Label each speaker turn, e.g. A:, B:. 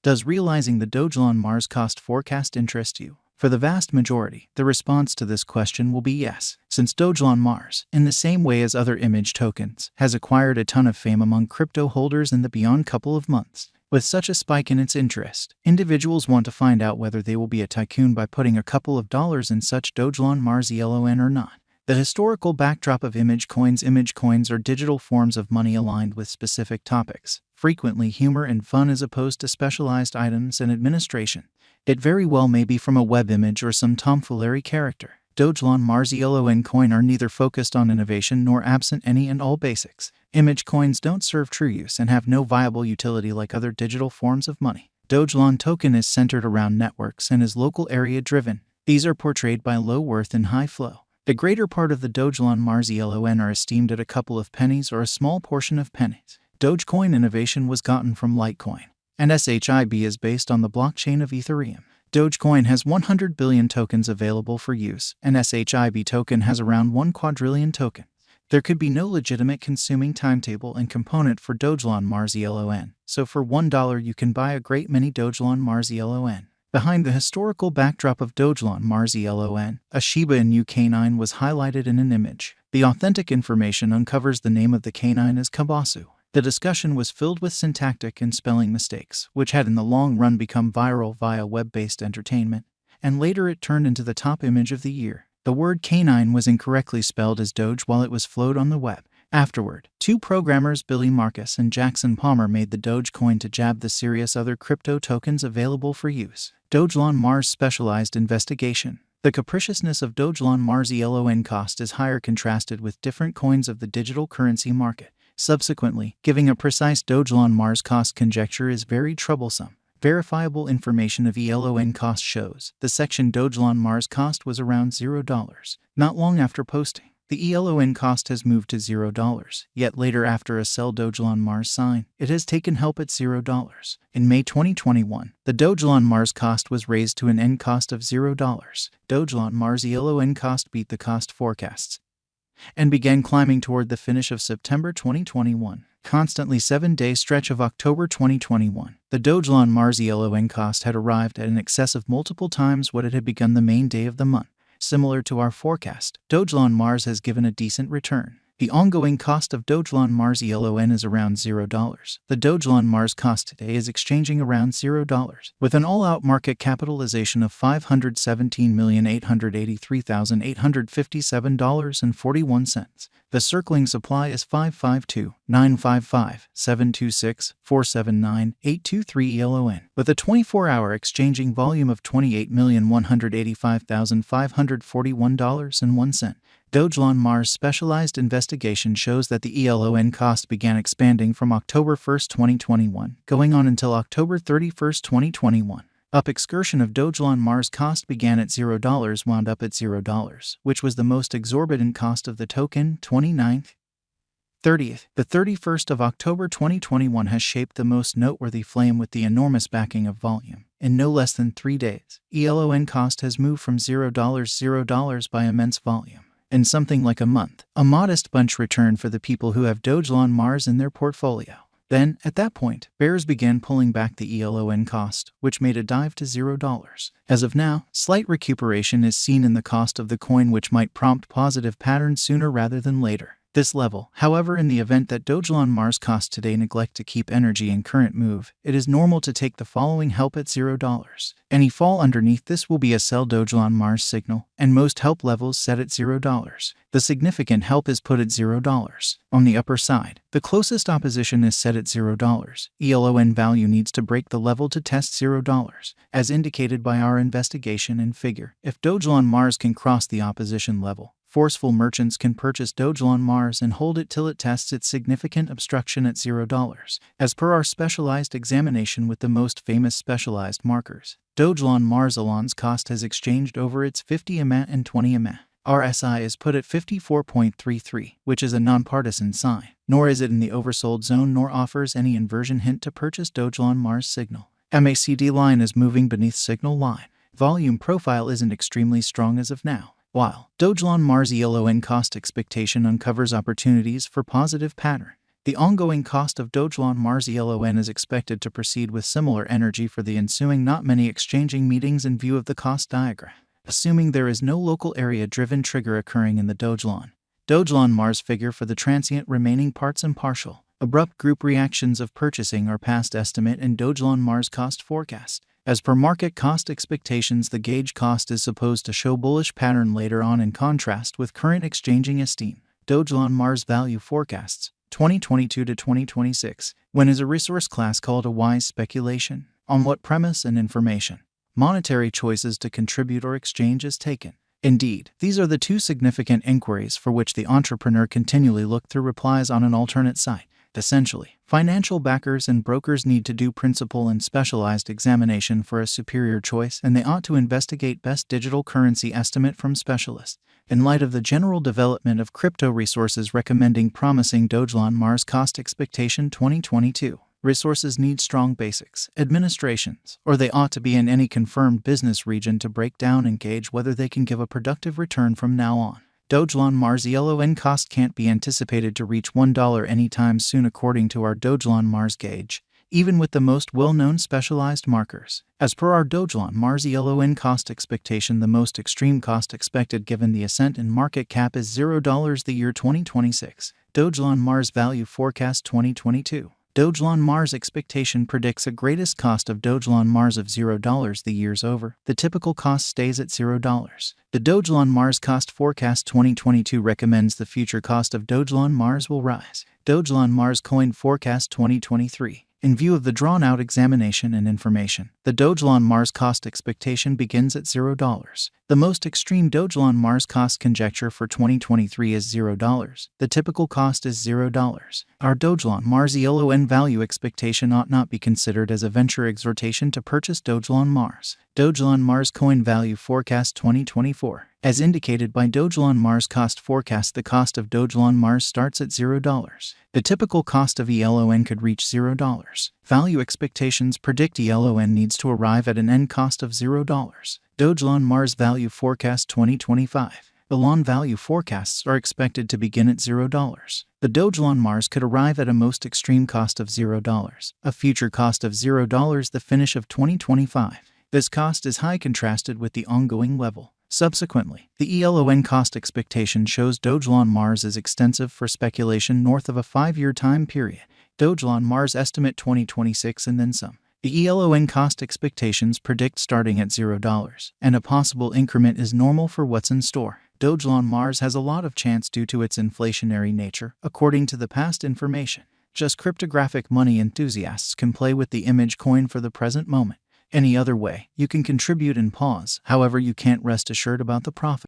A: Does realizing the Dogelon Mars cost forecast interest you? For the vast majority, the response to this question will be yes, since Dogelon Mars, in the same way as other image tokens, has acquired a ton of fame among crypto holders in the beyond couple of months. With such a spike in its interest, individuals want to find out whether they will be a tycoon by putting a couple of dollars in such Dogelon Mars elon or not. The historical backdrop of image coins are digital forms of money aligned with specific topics, frequently humor and fun as opposed to specialized items and administration. It very well may be from a web image or some tomfoolery character. Dogelon Mars elon coin are neither focused on innovation nor absent any and all basics. Image coins don't serve true use and have no viable utility like other digital forms of money. Dogelon token is centered around networks and is local area driven. These are portrayed by low worth and high flow. The greater part of the Dogelon Mars elon are esteemed at a couple of pennies or a small portion of pennies. Dogecoin innovation was gotten from Litecoin, and SHIB is based on the blockchain of Ethereum. Dogecoin has 100 billion tokens available for use, and SHIB token has around 1 quadrillion tokens. There could be no legitimate consuming timetable and component for Dogelon Mars elon, so for $1 you can buy a great many Dogelon Mars elon. Behind the historical backdrop of Dogelon Mars elon, a Shiba Inu canine was highlighted in an image. The authentic information uncovers the name of the canine as Kabasu. The discussion was filled with syntactic and spelling mistakes, which had in the long run become viral via web-based entertainment, and later it turned into the top image of the year. The word canine was incorrectly spelled as Doge while it was floated on the web. Afterward, two programmers Billy Marcus and Jackson Palmer made the Dogecoin to jab the serious other crypto tokens available for use. Dogelon Mars specialized investigation. The capriciousness of Dogelon Mars elon cost is higher contrasted with different coins of the digital currency market. Subsequently, giving a precise Dogelon Mars cost conjecture is very troublesome. Verifiable information of elon cost shows the section Dogelon Mars cost was around $0. Not long after posting, the elon cost has moved to $0, yet later after a sell Dogelon Mars sign, it has taken help at $0. In May 2021, the Dogelon Mars cost was raised to an end cost of $0. Dogelon Mars elon cost beat the cost forecasts and began climbing toward the finish of September 2021. Constantly 7-day stretch of October 2021, the Dogelon Mars elon cost had arrived at an excess of multiple times what it had begun the main day of the month. Similar to our forecast, Dogelon Mars has given a decent return. The ongoing cost of Dogelon Mars elon is around $0. The Dogelon Mars cost today is exchanging around $0, with an all-out market capitalization of $517,883,857.41. The circling supply is 552-955-726-479-823 elon, with a 24-hour exchanging volume of $28,185,541.01. Dogelon Mars specialized investigation shows that the elon cost began expanding from October 1, 2021, going on until October 31, 2021. Up excursion of Dogelon Mars cost began at $0, wound up at $0, which was the most exorbitant cost of the token. 29th, 30th. The 31st of October 2021 has shaped the most noteworthy flame with the enormous backing of volume. In no less than 3 days, elon cost has moved from $0 by immense volume. In something like a month, a modest bunch return for the people who have Dogelon Mars in their portfolio. Then, at that point, bears began pulling back the elon cost, which made a dive to $0. As of now, slight recuperation is seen in the cost of the coin, which might prompt positive patterns sooner rather than later. This level, however, in the event that Dogelon Mars cost today neglect to keep energy in current move, it is normal to take the following help at $0. Any fall underneath this will be a sell Dogelon Mars signal, and most help levels set at $0. The significant help is put at $0. On the upper side, the closest opposition is set at $0. elon value needs to break the level to test $0, as indicated by our investigation and figure. If Dogelon Mars can cross the opposition level, forceful merchants can purchase Dogelon Mars and hold it till it tests its significant obstruction at $0. As per our specialized examination with the most famous specialized markers, Dogelon Mars elon's cost has exchanged over its 50 EMA and 20 EMA. RSI is put at 54.33, which is a nonpartisan sign, nor is it in the oversold zone nor offers any inversion hint to purchase Dogelon Mars signal. MACD line is moving beneath signal line. Volume profile isn't extremely strong as of now. While Dogelon Mars elon cost expectation uncovers opportunities for positive pattern, The ongoing cost of Dogelon Mars ELON is expected to proceed with similar energy for the ensuing not many exchanging meetings in view of the cost diagram. Assuming there is no local area-driven trigger occurring in the Dogelon Mars figure for the transient remaining parts and partial, abrupt group reactions of purchasing are past estimate in Dogelon Mars cost forecast. As per market cost expectations, the gauge cost is supposed to show bullish pattern later on in contrast with current exchanging esteem. Dogelon Mars value forecasts 2022 to 2026. When is a resource class called a wise speculation? On what premise and information? Monetary choices to contribute or exchange is taken. Indeed, these are the two significant inquiries for which the entrepreneur continually look through replies on an alternate site. Essentially, financial backers and brokers need to do principal and specialized examination for a superior choice, and they ought to investigate best digital currency estimate from specialists. In light of the general development of crypto resources recommending promising Dogelon Mars cost expectation 2022, resources need strong basics, administrations, or they ought to be in any confirmed business region to break down and gauge whether they can give a productive return from now on. Dogelon Mars ELON cost can't be anticipated to reach $1 anytime soon according to our Dogelon Mars gauge, even with the most well-known specialized markers. As per our Dogelon Mars ELON cost expectation, the most extreme cost expected given the ascent in market cap is $0 the year 2026. Dogelon Mars value forecast 2022. Dogelon Mars expectation predicts a greatest cost of Dogelon Mars of $0 the years over. The typical cost stays at $0. The Dogelon Mars cost forecast 2022 recommends the future cost of Dogelon Mars will rise. Dogelon Mars coin forecast 2023. In view of the drawn-out examination and information, the Dogelon Mars cost expectation begins at $0. The most extreme Dogelon Mars cost conjecture for 2023 is $0. The typical cost is $0. Our Dogelon Mars ELON value expectation ought not be considered as a venture exhortation to purchase Dogelon Mars. Dogelon Mars coin value forecast 2024. As indicated by Dogelon Mars cost forecast, the cost of Dogelon Mars starts at $0. The typical cost of ELON could reach $0. Value expectations predict ELON needs to arrive at an end cost of $0. Dogelon Mars value forecast 2025. Elon value forecasts are expected to begin at $0. The Dogelon Mars could arrive at a most extreme cost of $0. A future cost of $0 the finish of 2025. This cost is high contrasted with the ongoing level. Subsequently, the ELON cost expectation shows Dogelon Mars is extensive for speculation north of a 5-year time period. Dogelon Mars estimate 2026 and then some. The ELON cost expectations predict starting at $0, and a possible increment is normal for what's in store. Dogelon Mars has a lot of chance due to its inflationary nature, according to the past information. Just cryptographic money enthusiasts can play with the image coin for the present moment. Any other way, you can contribute and pause, however you can't rest assured about the profit.